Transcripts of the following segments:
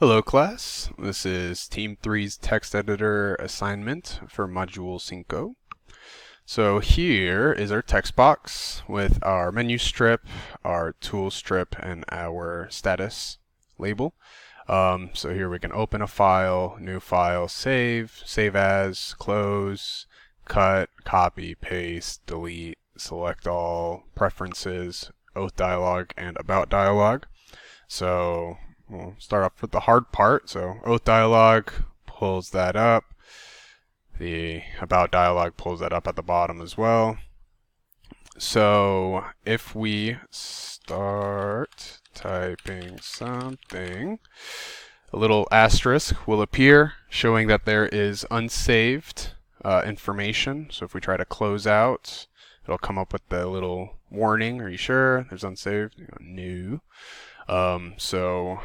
Hello class, this is Team 3's text editor assignment for Module 5. So here is our text box with our menu strip, our tool strip, and our status label. So here we can open a file, new file, save, save as, close, cut, copy, paste, delete, select all, preferences, oath dialog, and about dialog. So we'll start off with the hard part. So oath dialog pulls that up. The about dialog pulls that up at the bottom as well. So if we start typing something, a little asterisk will appear showing that there is unsaved information. So if we try to close out, it'll come up with the little warning. Are you sure? There's unsaved. No. So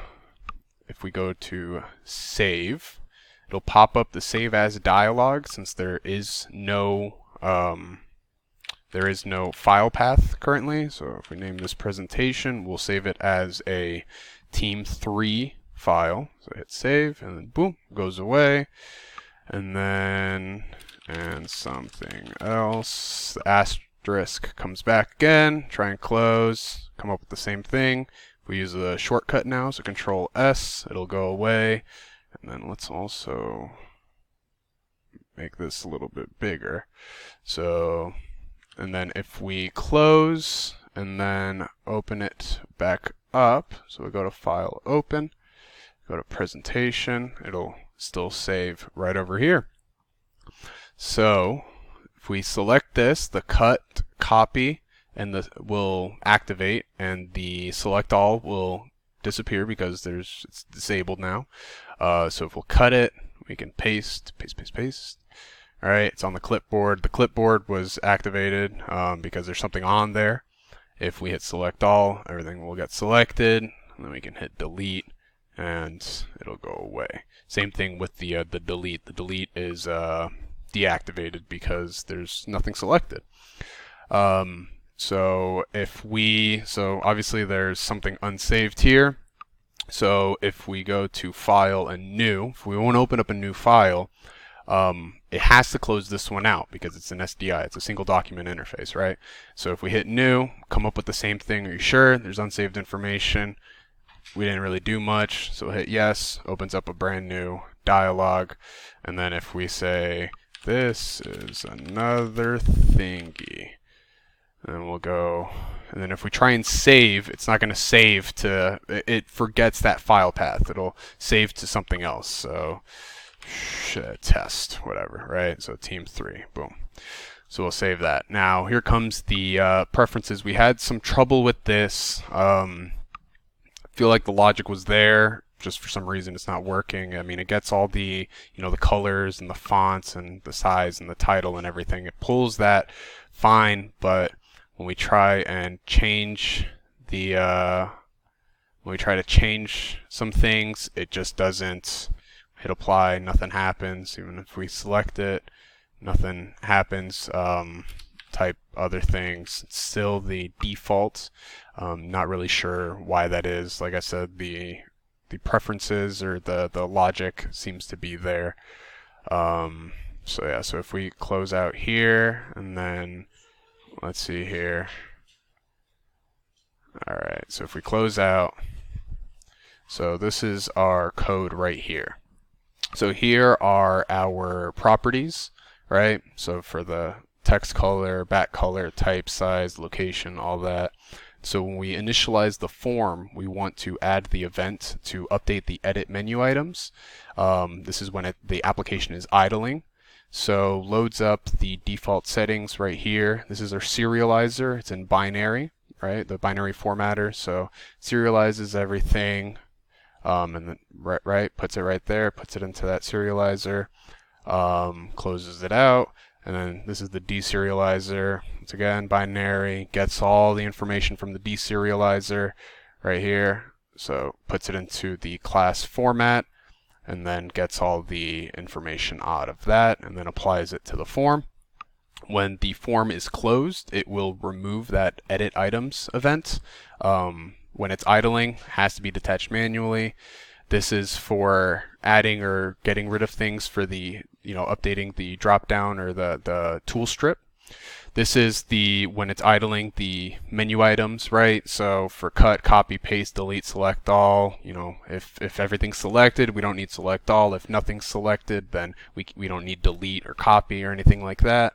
if we go to save, it'll pop up the save as dialog since there is no file path currently. So if we name this presentation, we'll save it as a Team 3 file. So hit save and then boom, goes away. And then something else, the asterisk comes back again, try and close, come up with the same thing. We use a shortcut now, so Control S, it'll go away. And then let's also make this a little bit bigger. So, and then if we close and then open it back up, so we go to File, Open, go to Presentation, it'll still save right over here. So, if we select this, the cut, copy, and will activate, and the select all will disappear because it's disabled now. So if we'll cut it, we can paste. All right, it's on the clipboard. The clipboard was activated because there's something on there. If we hit select all, everything will get selected, and then we can hit delete, and it'll go away. Same thing with the delete. The delete is deactivated because there's nothing selected. So obviously there's something unsaved here. So if we go to File and New, if we want to open up a new file, it has to close this one out because it's an SDI. It's a single document interface, right? So if we hit New, come up with the same thing. Are you sure? There's unsaved information. We didn't really do much. So hit Yes, opens up a brand new dialog. And then if we say, this is another thingy, and we'll go, and then if we try and save, it's not going to save to, it forgets that file path. It'll save to something else. So test, whatever, right? So Team 3, boom. So we'll save that. Now here comes the preferences. We had some trouble with this. I feel like the logic was there. Just for some reason it's not working. I mean, it gets all the, the colors and the fonts and the size and the title and everything. It pulls that fine, but when we try and change some things, it just doesn't. Hit apply, nothing happens. Even if we select it, nothing happens. Type other things, it's still the default. Not really sure why that is. Like I said, the preferences or the logic seems to be there. So yeah, so if we close out here and then let's see here. Alright, so if we close out, so this is our code right here. So here are our properties, right? So for the text color, back color, type, size, location, all that. So when we initialize the form, we want to add the event to update the edit menu items. This is when the application is idling. So loads up the default settings right here. This is our serializer. It's in binary, right? The binary formatter. So serializes everything, and then puts it right there, puts it into that serializer, closes it out, and then this is the deserializer. Once again, binary, gets all the information from the deserializer right here. So puts it into the class format, and then gets all the information out of that, and then applies it to the form. When the form is closed, it will remove that edit items event. When it's idling, it has to be detached manually. This is for adding or getting rid of things for the, updating the drop down or the tool strip. This is when it's idling the menu items, right? So for cut, copy, paste, delete, select all, if everything's selected, we don't need select all. If nothing's selected, then we don't need delete or copy or anything like that.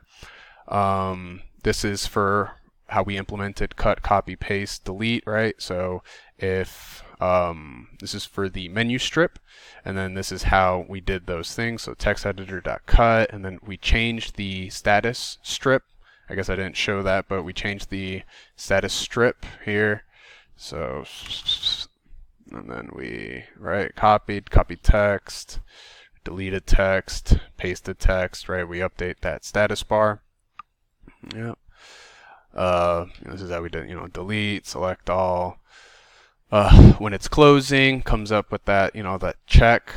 This is for how we implemented cut, copy, paste, delete, right? So if this is for the menu strip, and then this is how we did those things. So text editor.cut, and then we changed the status strip. I guess I didn't show that, but we changed the status strip here. So, and then we, copied text, deleted text, pasted text, right? We update that status bar. Yep. This is how we did, delete, select all. When it's closing, comes up with that, that check.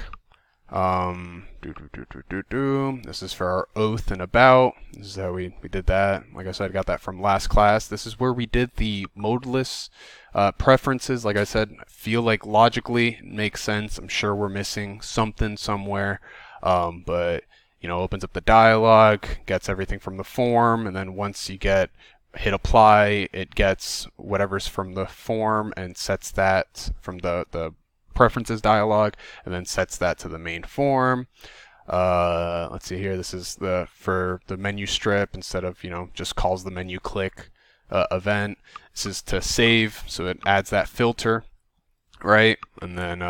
This is for our oath and about. This is how we did that. Like I said, I got that from last class. This is where we did the modeless preferences. Like I said, I feel like logically it makes sense. I'm sure we're missing something somewhere, but opens up the dialog, gets everything from the form, and then once you hit apply, it gets whatever's from the form and sets that from the preferences dialog, and then sets that to the main form. Let's see here. This is for the menu strip. Instead of just calls the menu click event. This is to save, so it adds that filter, right? And then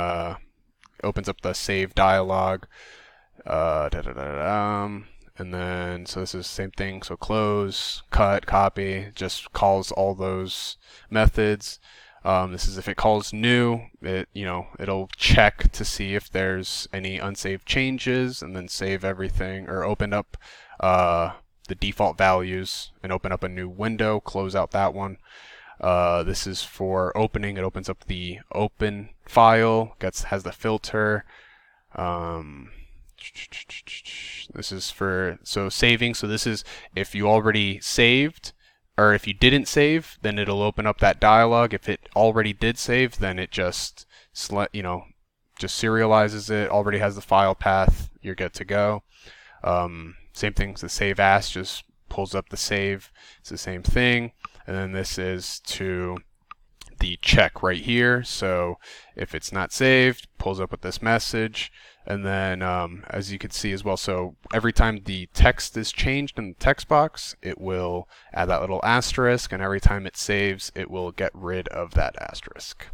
opens up the save dialog. And then so this is the same thing. So close, cut, copy. Just calls all those methods. This is if it calls new, it'll check to see if there's any unsaved changes, and then save everything, or open up the default values and open up a new window, close out that one. This is for opening. It opens up the open file, has the filter. This is for saving. So this is if you already saved, or if you didn't save, then it'll open up that dialog. If it already did save, then it just serializes it, already has the file path, you're good to go. Same thing, the save as just pulls up the save. It's the same thing. And then this is to the check right here. So if it's not saved, pulls up with this message. And then as you can see as well, so every time the text is changed in the text box, it will add that little asterisk, and every time it saves, it will get rid of that asterisk.